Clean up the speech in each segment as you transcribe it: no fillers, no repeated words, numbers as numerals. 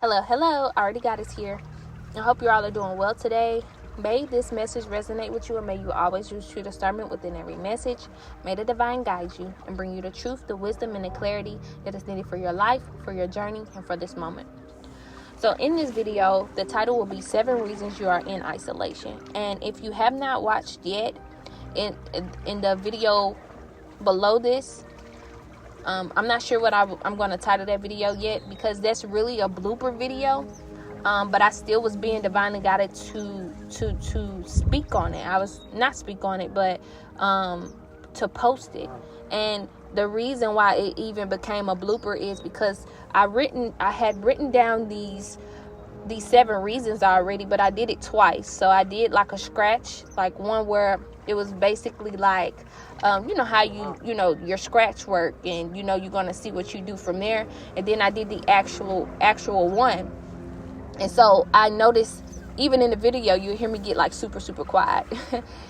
Hello, AriTheGoddesss here. I hope you all are doing well today. May this message resonate with you, and may you always use true discernment within every message. May the divine guide you and bring you the truth, the wisdom, and the clarity that is needed for your life, for your journey, and for this moment. So in this video, the title will be 7 Reasons You Are in Isolation. And if you have not watched yet, in the video below this, I'm not sure what I'm going to title that video yet, because that's really a blooper video. But I still was being divinely guided to speak on it. I was not speak on it, but to post it. And the reason why it even became a blooper is because I had written down these 7 reasons already, but I did it twice. So I did like a scratch, like one where it was basically like, you know how you know your scratch work, and you know you're gonna see what you do from there. And then I did the actual one. And so I noticed, even in the video, you hear me get like super quiet.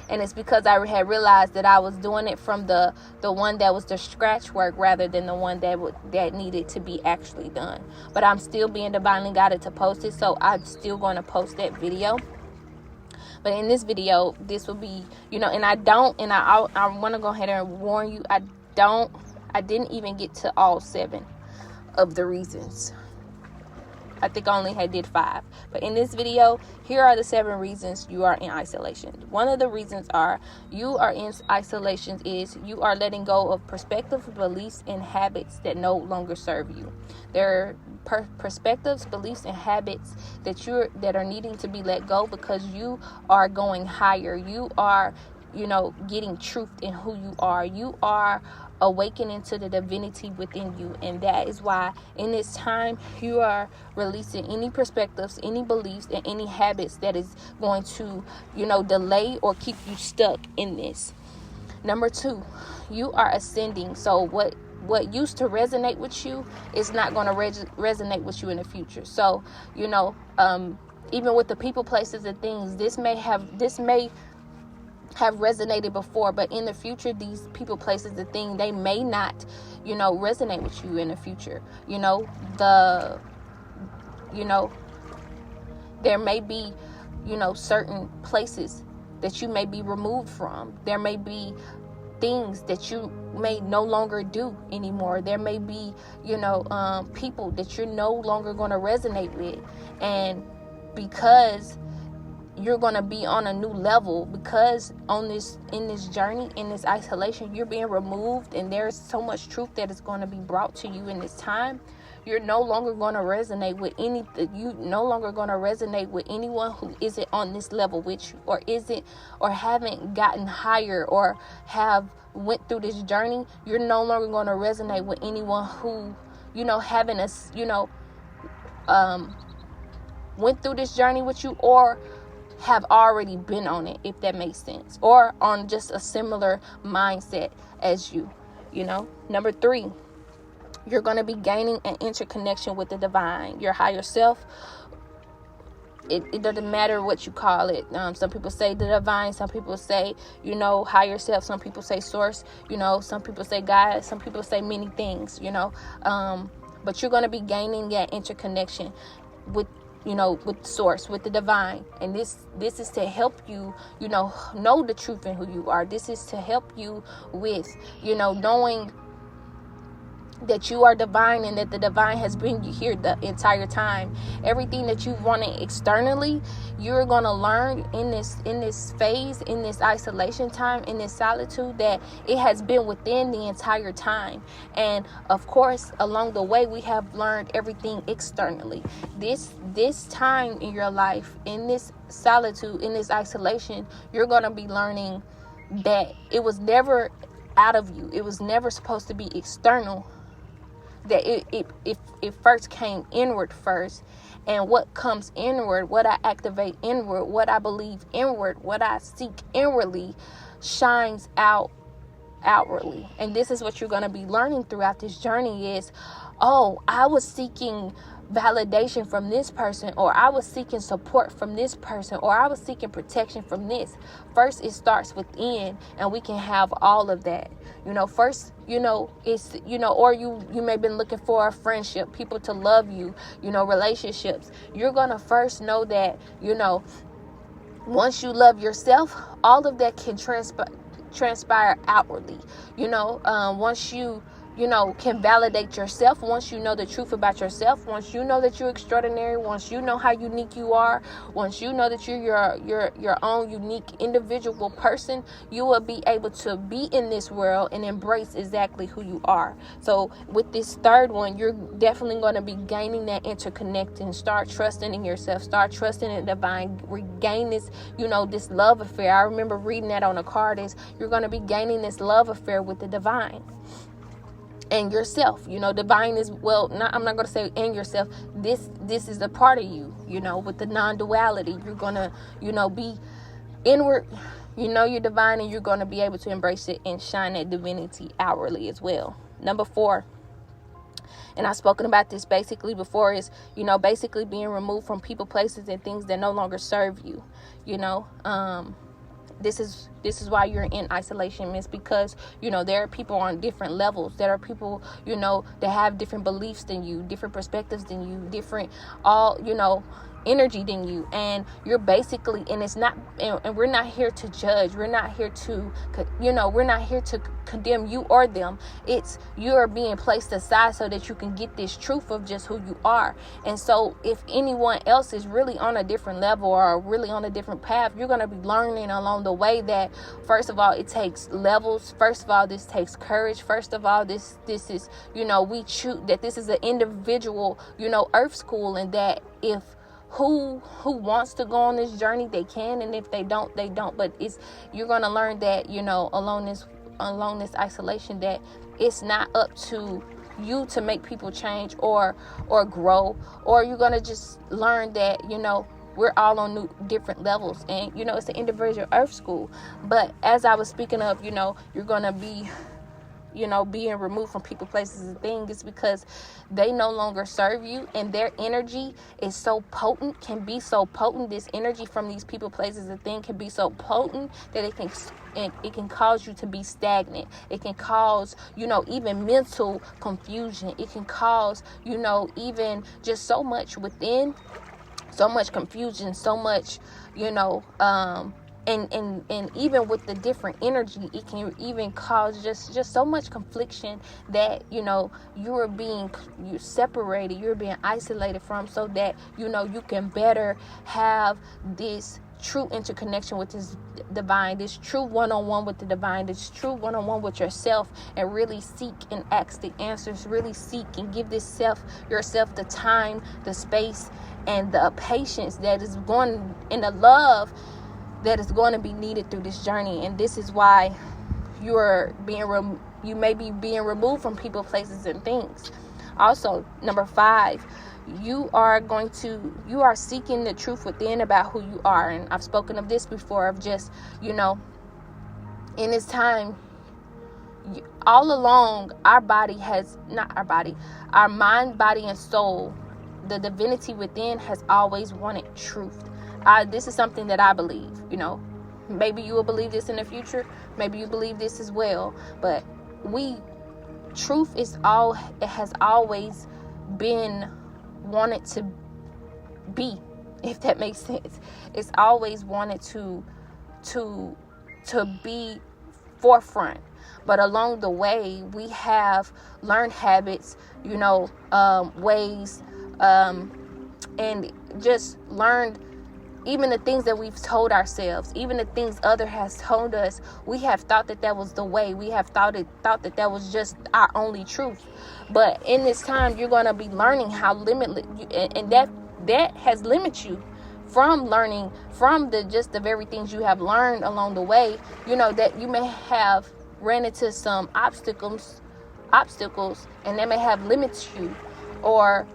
And it's because I had realized that I was doing it from the one that was the scratch work rather than the one that needed to be actually done. But I'm still being divinely guided to post it, so I'm still going to post that video. But in this video, this will be, you know, and I want to go ahead and warn you, I didn't even get to all 7 of the reasons. I think I only did 5. But in this video, here are the 7 reasons you are in isolation. One of the reasons you are in isolation is you are letting go of perspectives, beliefs, and habits that no longer serve you. There are perspectives, beliefs, and habits that are needing to be let go, because you are going higher. You are, getting truth in who you are. You are awakening to the divinity within you, and that is why in this time you are releasing any perspectives, any beliefs, and any habits that is going to delay or keep you stuck in this. Number 2, you are ascending. So what used to resonate with you is not going to resonate with you in the future. So even with the people, places, and things, this may have resonated before, but in the future, these people, places, the thing, they may not resonate with you in the future. There may be certain places that you may be removed from. There may be things that you may no longer do anymore. There may be people that you're no longer going to resonate with, and because you're going to be on a new level, because in this journey, in this isolation, you're being removed, and there's so much truth that is going to be brought to you in this time. You're no longer going to resonate with anyone who isn't on this level with you, or haven't gotten higher, or have went through this journey. You're no longer going to resonate with anyone who went through this journey with you, or have already been on it, if that makes sense, or on just a similar mindset as you. Number 3, you're going to be gaining an interconnection with the divine, your higher self. It doesn't matter what you call it. Some people say the divine, some people say higher self, some people say source, some people say God, some people say many things, but you're going to be gaining that interconnection with source, with the divine. And this is to help you, know the truth in who you are. This is to help you with, knowing that you are divine, and that the divine has been here the entire time. Everything that you wanted externally, you're going to learn in this phase, in this isolation time, in this solitude, that it has been within the entire time. And of course, along the way, we have learned everything externally. This time in your life, in this solitude, in this isolation, you're going to be learning that it was never out of you. It was never supposed to be external. That it first came inward first. And what comes inward, what I activate inward, what I believe inward, what I seek inwardly, shines out outwardly. And this is what you're going to be learning throughout this journey is, I was seeking validation from this person, or I was seeking support from this person, or I was seeking protection from this. First, it starts within, and we can have all of that. First, it's, or you may have been looking for a friendship, people to love you, relationships. You're going to first know that, once you love yourself, all of that can transpire outwardly. Once you can validate yourself, once you know the truth about yourself, once you know that you're extraordinary, once you know how unique you are, once you know that you're your own unique individual person, you will be able to be in this world and embrace exactly who you are. So with this third one, you're definitely going to be gaining that interconnecting. Start trusting in yourself, start trusting in the divine, regain this, this love affair. I remember reading that on a card, is you're going to be gaining this love affair with the divine and yourself. Divine is, I'm not going to say and yourself. This is a part of you, with the non-duality. You're going to, be inward, you're divine, and you're going to be able to embrace it and shine that divinity outwardly as well. Number 4, and I've spoken about this basically before, is, basically being removed from people, places, and things that no longer serve you. This is why you're in isolation. It's because, there are people on different levels. There are people, that have different beliefs than you, different perspectives than you, different, energy than you. And you're basically, and it's not, and we're not here to judge. We're not here to, we're not here to condemn you or them. It's, you are being placed aside so that you can get this truth of just who you are. And so if anyone else is really on a different level or really on a different path, you're going to be learning along the way that, first of all, it takes levels. First of all, this takes courage. First of all, this is, we choose that this is an individual, earth school, and that if who wants to go on this journey, they can, and if they don't, they don't. But you're going to learn that, along this isolation, that it's not up to you to make people change or grow, or you're going to just learn that, we're all on different levels, and it's an individual earth school. But as I was speaking of, you're going to be being removed from people, places, and things, is because they no longer serve you, and their energy is so potent, can be so potent. This energy from these people, places, and things can be so potent that it can cause you to be stagnant. It can cause, even mental confusion. It can cause, even just so much within, so much confusion, so much, And even with the different energy, it can even cause just so much confliction that, you're separated, you're being isolated from, so that, you can better have this true interconnection with this divine, this true one-on-one with the divine, this true one-on-one with yourself, and really seek and ask the answers, really seek and give yourself the time, the space, and the patience that is going, and the love that is going to be needed through this journey. And this is why you may be being removed from people, places, and things. Also, number 5, you are seeking the truth within about who you are. And I've spoken of this before, of just, in this time, all along, our mind, body, and soul, the divinity within has always wanted truth. This is something that I believe, maybe you will believe this in the future. Maybe you believe this as well. But truth it has always been wanted to be, if that makes sense. It's always wanted to be forefront. But along the way, we have learned habits, ways, and just learned even the things that we've told ourselves, even the things other has told us. We have thought that was the way. We have thought that was just our only truth. But in this time, you're going to be learning how limitless, and that has limited you from learning from the very things you have learned along the way. That you may have ran into some obstacles, and that may have limited you. Or,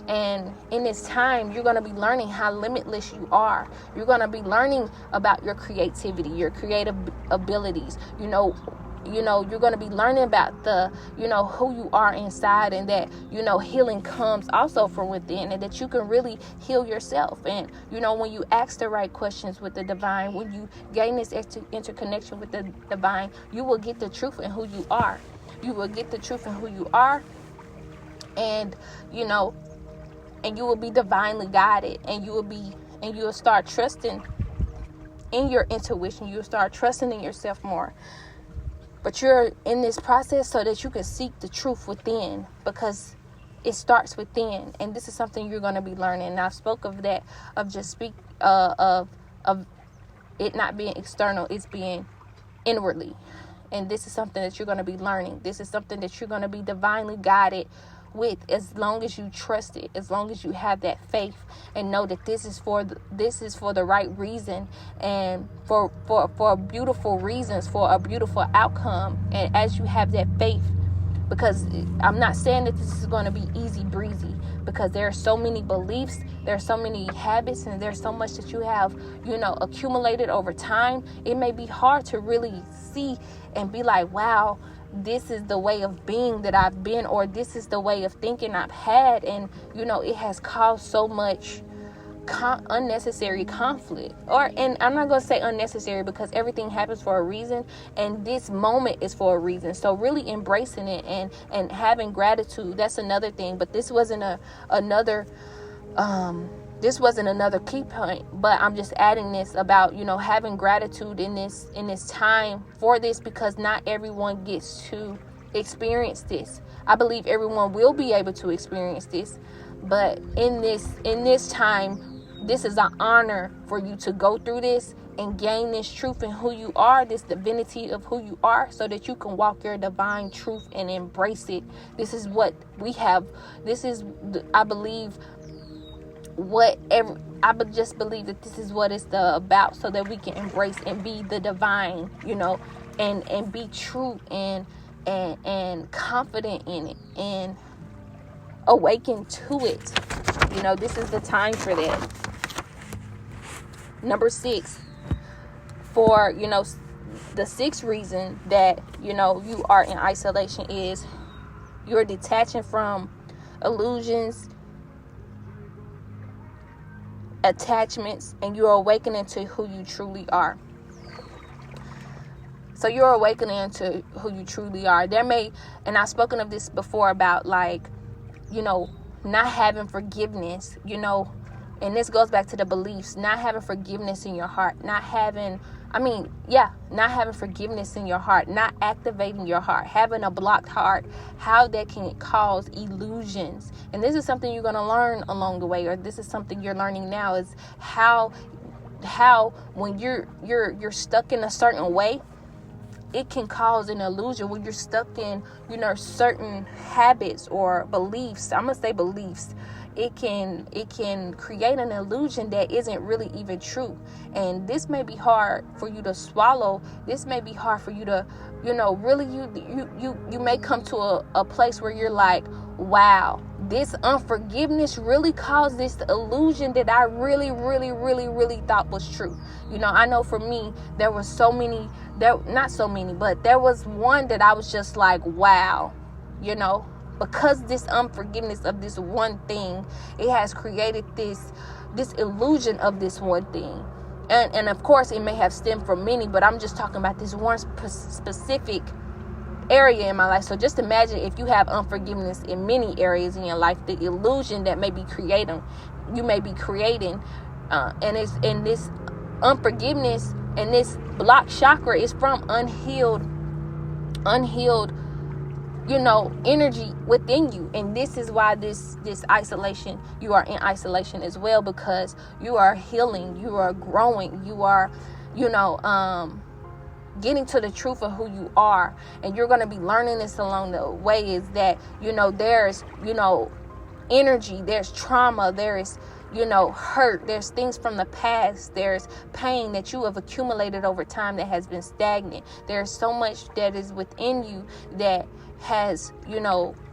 and in this time, you're going to be learning how limitless you are. You're going to be learning about your creativity, your creative abilities, you're going to be learning about the, who you are inside, and that, healing comes also from within, and that you can really heal yourself. And, when you ask the right questions with the divine, when you gain this interconnection with the divine, you will get the truth in who you are. You will get the truth in who you are. And, and you will be divinely guided, and you will start trusting in your intuition. You will start trusting in yourself more. But you're in this process so that you can seek the truth within, because it starts within. And this is something you're going to be learning. And I spoke of that, of just of it not being external, it's being inwardly. And this is something that you're going to be learning. This is something that you're going to be divinely guided with, as long as you trust it, as long as you have that faith and know that this is for the right reason, and for beautiful reasons, for a beautiful outcome. And as you have that faith, because I'm not saying that this is going to be easy breezy, because there are so many beliefs, there are so many habits, and there's so much that you have, accumulated over time. It may be hard to really see and be like, wow, this is the way of being that I've been, or this is the way of thinking I've had. And, it has caused so much unnecessary conflict. And I'm not going to say unnecessary, because everything happens for a reason, and this moment is for a reason. So really embracing it and having gratitude, that's another thing. But this wasn't another key point, but I'm just adding this about, having gratitude in this time for this, because not everyone gets to experience this. I believe everyone will be able to experience this, but in this time, this is an honor for you to go through this and gain this truth in who you are, this divinity of who you are, so that you can walk your divine truth and embrace it. This is what we have. This is, I believe, just believe that this is what it's about, so that we can embrace and be the divine, and be true and confident in it and awaken to it. This is the time for that. Number 6, for, the sixth reason that, you are in isolation is you're detaching from illusions, attachments, and you're awakening to who you truly are. So you're awakening to who you truly are. And I've spoken of this before about, like, not having forgiveness, and this goes back to the beliefs, not having forgiveness in your heart, not having forgiveness in your heart, not activating your heart, having a blocked heart, how that can cause illusions. And this is something you're going to learn along the way, or this is something you're learning now, is how when you're stuck in a certain way, it can cause an illusion. When you're stuck in, certain habits or beliefs, I'm going to say beliefs, it can create an illusion that isn't really even true. And this may be hard for you to swallow. This may be hard for you to, really, you may come to a place where you're like, wow, this unforgiveness really caused this illusion that I really, really, really, really thought was true. I know for me, there was not so many, but there was one that I was just like, wow, because this unforgiveness of this one thing, it has created this illusion of this one thing. And of course, it may have stemmed from many, but I'm just talking about this one specific area in my life. So just imagine if you have unforgiveness in many areas in your life, the illusion that you may be creating, and it's in this unforgiveness, and this blocked chakra is from unhealed energy within you. And this is why this isolation, you are in isolation as well, because you are healing, you are growing, you are getting to the truth of who you are. And you're going to be learning this along the way, is that there's energy, there's trauma, there's hurt, there's things from the past, there's pain that you have accumulated over time that has been stagnant. There's so much that is within you that has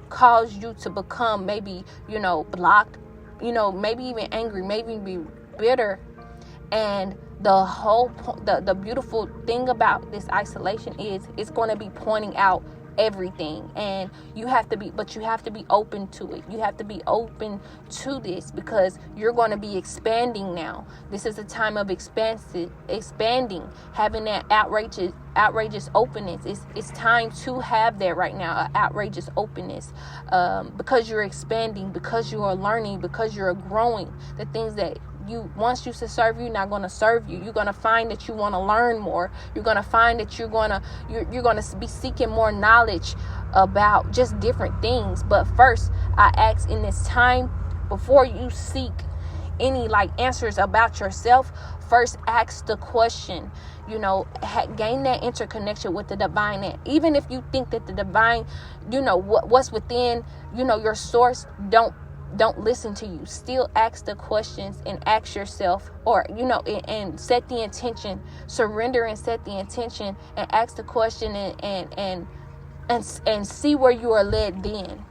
caused you to become maybe blocked, maybe even angry, maybe be bitter. And the whole the beautiful thing about this isolation is it's going to be pointing out everything, and you have to be open to it. You have to be open to this, because you're going to be expanding now. This is a time of expanding, having that outrageous openness. It's time to have that right now, outrageous openness, because you're expanding, because you are learning, because you're growing. The things that you once used to serve you, not going to serve you. You're going to find that you want to learn more. You're going to find that you're going to be seeking more knowledge about just different things. But first, I ask in this time, before you seek any answers about yourself, first ask the question. Gain that interconnection with the divine. And even if you think that the divine, what's within, your source, don't listen to you. Still ask the questions and ask yourself, or and set the intention. Surrender and set the intention, and ask the question, and see where you are led then.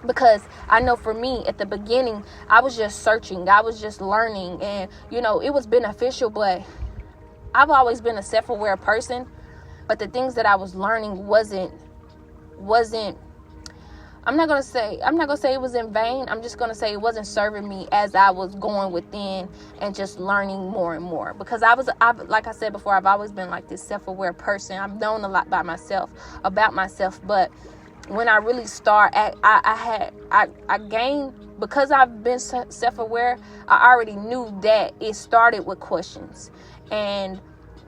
Because I know for me, at the beginning, I was just searching, I was just learning, and it was beneficial. But I've always been a self-aware person, but the things that I was learning wasn't I'm not gonna say it was in vain. I'm just gonna say it wasn't serving me as I was going within and just learning more and more. Because like I said before, I've always been this self-aware person. I've known a lot about myself, but when I really start, I gained, because I've been self-aware. I already knew that it started with questions, and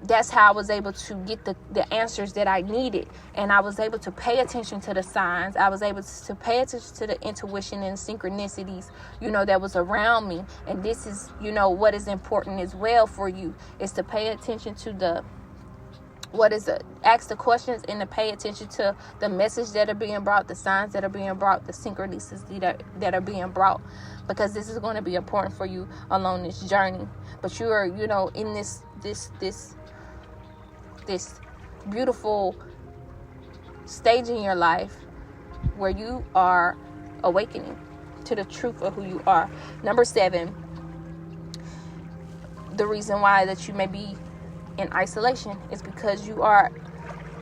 that's how I was able to get the answers that I needed. And I was able to pay attention to the signs. I was able to pay attention to the intuition and synchronicities, that was around me. And this is, what is important as well for you, is to pay attention to ask the questions, and to pay attention to the message that are being brought, the signs that are being brought, the synchronicities that are being brought, because this is going to be important for you along this journey. But you are, in this beautiful stage in your life where you are awakening to the truth of who you are. Number 7, the reason why that you may be in isolation is because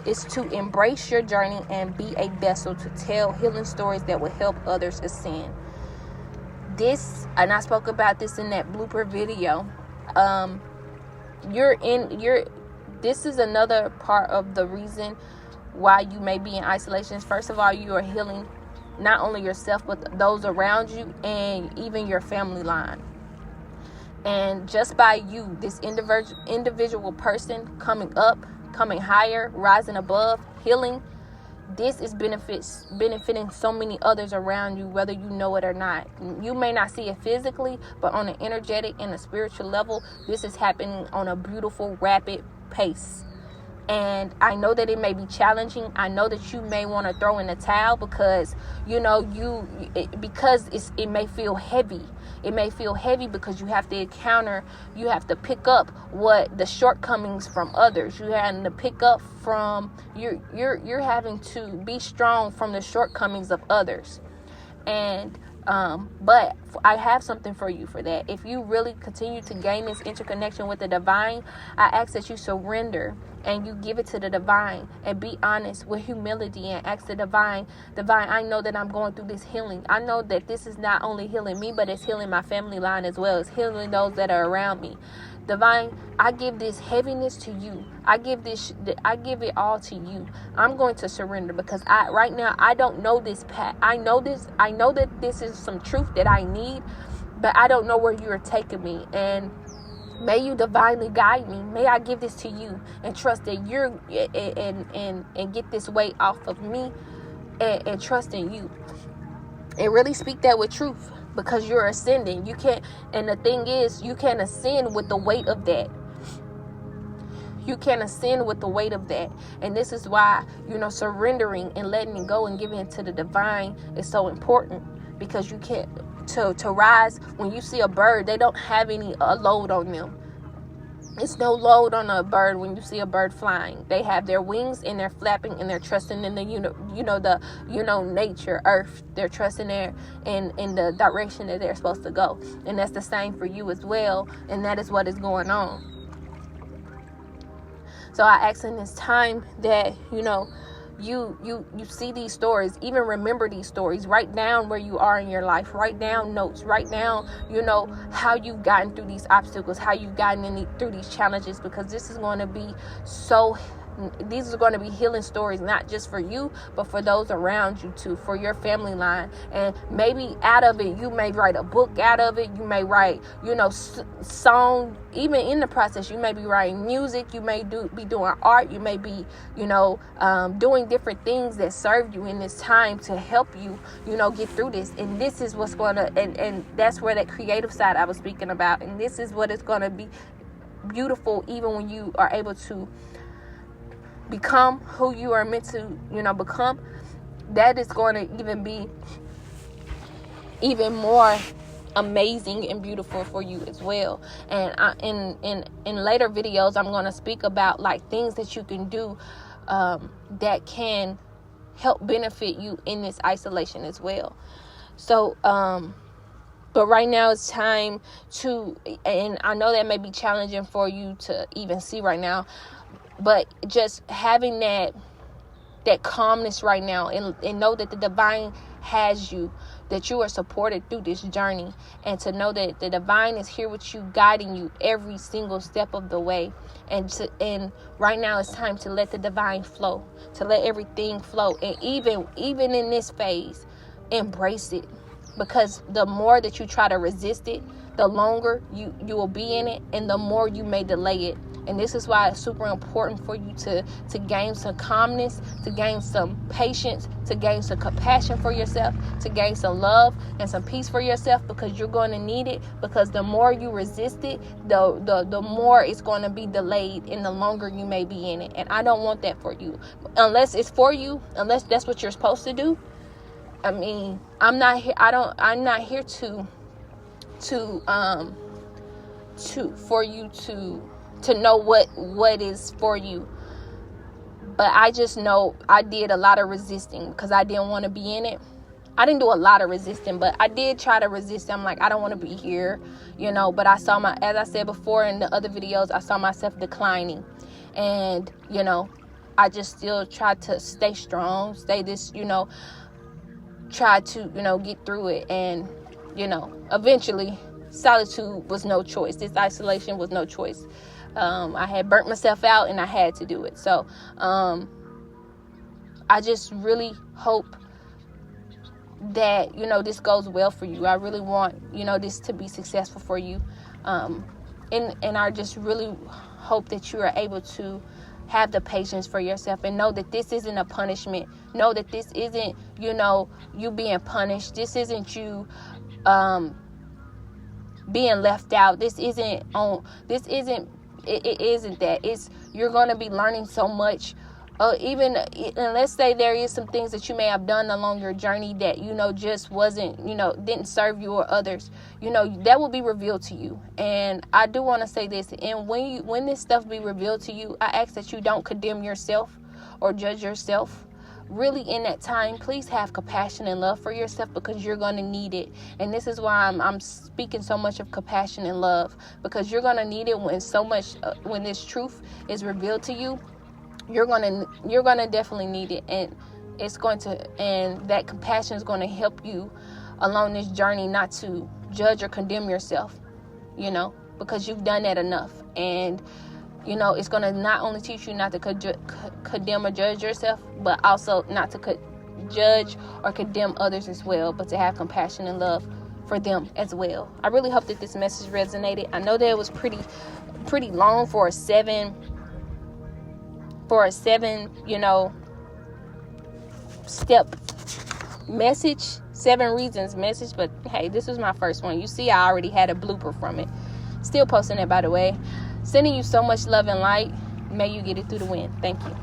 is to embrace your journey and be a vessel to tell healing stories that will help others ascend. And I spoke about this in that blooper video. This is another part of the reason why you may be in isolation. First of all, you are healing not only yourself, but those around you, and even your family line. And just by you, this individual person coming up, coming higher, rising above, healing, this is benefiting so many others around you, whether you know it or not. You may not see it physically, but on an energetic and a spiritual level, this is happening on a beautiful, rapid pace. And I know that it may be challenging. I know that you may want to throw in the towel, because it may feel heavy. It may feel heavy because you have to pick up what the shortcomings from others. You're having to pick up from you're having to be strong from the shortcomings of others. And but I have something for you for that. If you really continue to gain this interconnection with the divine, I ask that you surrender and you give it to the divine, and be honest with humility, and ask the divine, I know that I'm going through this healing. I know that this is not only healing me, but it's healing my family line as well. It's healing those that are around me. Divine, I give this heaviness to you. I give it all to you. I'm going to surrender, because right now I don't know this path. I know that this is some truth that I need, but I don't know where you are taking me. And may you divinely guide me. May I give this to you and trust that you're and get this weight off of me, and trust in you. And really speak that with truth, because you're ascending. You can't, and the thing is, you can't ascend with the weight of that. You can't ascend with the weight of that. And this is why, surrendering and letting it go and giving it to the divine is so important, because you can't, to rise, when you see a bird, they don't have any load on them. It's no load on a bird when you see a bird flying. They have their wings and they're flapping, and they're trusting in the nature, earth. They're trusting in the direction that they're supposed to go. And that's the same for you as well. And that is what is going on. So I ask in this time that, you see these stories, even remember these stories, write down where you are in your life, write down notes, write down, how you've gotten through these obstacles, how you've gotten through these challenges, because these are going to be healing stories, not just for you, but for those around you too, for your family line. And maybe out of it, you may write a book out of it. You may write, song. Even in the process, you may be writing music. You may be doing art. You may be, doing different things that serve you in this time to help you, get through this. And this is what's going to, and that's where that creative side I was speaking about. And this is what is going to be beautiful, even when you are able to become who you are meant to, become. That is going to even be even more amazing and beautiful for you as well. And in later videos, I'm going to speak about like things that you can do that can help benefit you in this isolation as well. So but right now it's time to, and I know that may be challenging for you to even see right now, but just having that calmness right now, and know that the divine has you, that you are supported through this journey, and to know that the divine is here with you, guiding you every single step of the way. And right now it's time to let the divine flow, to let everything flow. And even in this phase, embrace it, because the more that you try to resist it, the longer you will be in it, and the more you may delay it. And this is why it's super important for you to gain some calmness, to gain some patience, to gain some compassion for yourself, to gain some love and some peace for yourself, because you're going to need it. Because the more you resist it, the more it's going to be delayed, and the longer you may be in it. And I don't want that for you, unless it's for you, unless that's what you're supposed to do. I mean, I'm not here for you to know what is for you. But I just know I did a lot of resisting because I didn't want to be in it. I didn't do a lot of resisting, but I did try to resist. I'm like, I don't want to be here, but I saw as I said before in the other videos, I saw myself declining. And, I just still tried to stay strong, try to, get through it. And, eventually solitude was no choice. This isolation was no choice. I had burnt myself out, and I had to do it. So I just really hope that, this goes well for you. I really want, this to be successful for you. And I just really hope that you are able to have the patience for yourself, and know that this isn't a punishment. Know that this isn't, you being punished. This isn't you being left out. It isn't that. It's, you're going to be learning so much. And let's say there is some things that you may have done along your journey that, just wasn't, didn't serve you or others, that will be revealed to you. And I do want to say this, and when this stuff be revealed to you, I ask that you don't condemn yourself or judge yourself. Really, in that time, please have compassion and love for yourself, because you're going to need it. And this is why I'm speaking so much of compassion and love, because you're going to need it when this truth is revealed to you. You're gonna definitely need it, and and that compassion is going to help you along this journey, not to judge or condemn yourself, because you've done that enough. And it's going to not only teach you not to condemn or judge yourself, but also not to judge or condemn others as well, but to have compassion and love for them as well. I really hope that this message resonated. I know that it was pretty long for a seven step message, 7 reasons message. But hey, this was my first one. You see, I already had a blooper from it. Still posting it, by the way. Sending you so much love and light. May you get it through the wind. Thank you.